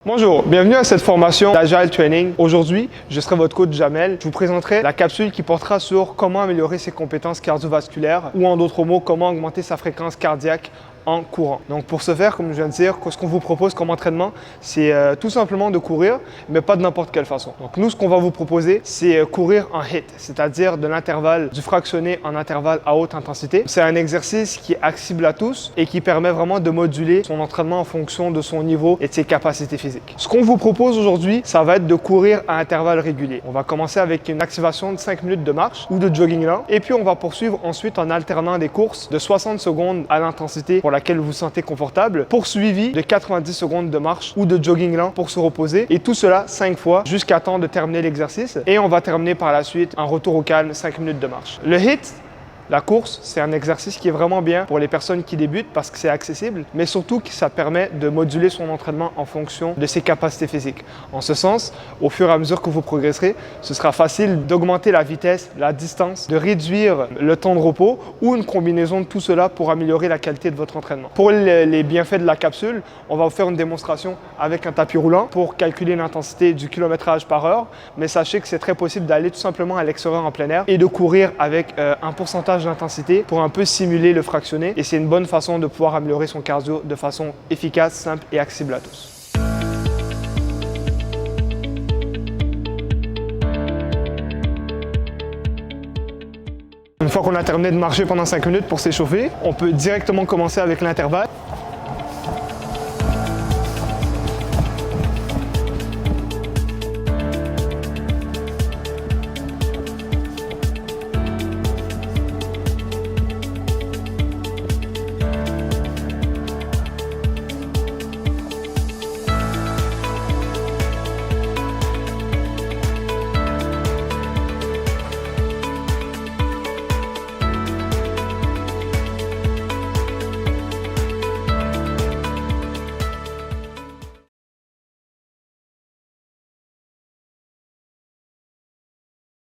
Bonjour, bienvenue à cette formation d'Agile Training. Aujourd'hui, je serai votre coach Jamel. Je vous présenterai la capsule qui portera sur comment améliorer ses compétences cardiovasculaires ou en d'autres mots, comment augmenter sa fréquence cardiaque en courant. Donc pour ce faire, comme je viens de dire, ce qu'on vous propose comme entraînement, c'est tout simplement de courir, mais pas de n'importe quelle façon. Donc nous, ce qu'on va vous proposer, c'est courir en HIIT, c'est-à-dire de l'intervalle du fractionné en intervalle à haute intensité. C'est un exercice qui est accessible à tous et qui permet vraiment de moduler son entraînement en fonction de son niveau et de ses capacités physiques. Ce qu'on vous propose aujourd'hui, ça va être de courir à intervalles réguliers. On va commencer avec une activation de 5 minutes de marche ou de jogging lent et puis on va poursuivre ensuite en alternant des courses de 60 secondes à l'intensité pour laquelle vous vous sentez confortable, poursuivi de 90 secondes de marche ou de jogging lent pour se reposer, et tout cela 5 fois jusqu'à temps de terminer l'exercice, et on va terminer par la suite en retour au calme 5 minutes de marche. Le HIIT, la course, c'est un exercice qui est vraiment bien pour les personnes qui débutent parce que c'est accessible, mais surtout que ça permet de moduler son entraînement en fonction de ses capacités physiques. En ce sens, au fur et à mesure que vous progresserez, ce sera facile d'augmenter la vitesse, la distance, de réduire le temps de repos ou une combinaison de tout cela pour améliorer la qualité de votre entraînement. Pour les bienfaits de la capsule, on va vous faire une démonstration avec un tapis roulant pour calculer l'intensité du kilométrage par heure, mais sachez que c'est très possible d'aller tout simplement à l'extérieur en plein air et de courir avec un pourcentage d'intensité pour un peu simuler le fractionné, et c'est une bonne façon de pouvoir améliorer son cardio de façon efficace, simple et accessible à tous. Une fois qu'on a terminé de marcher pendant 5 minutes pour s'échauffer, on peut directement commencer avec l'intervalle.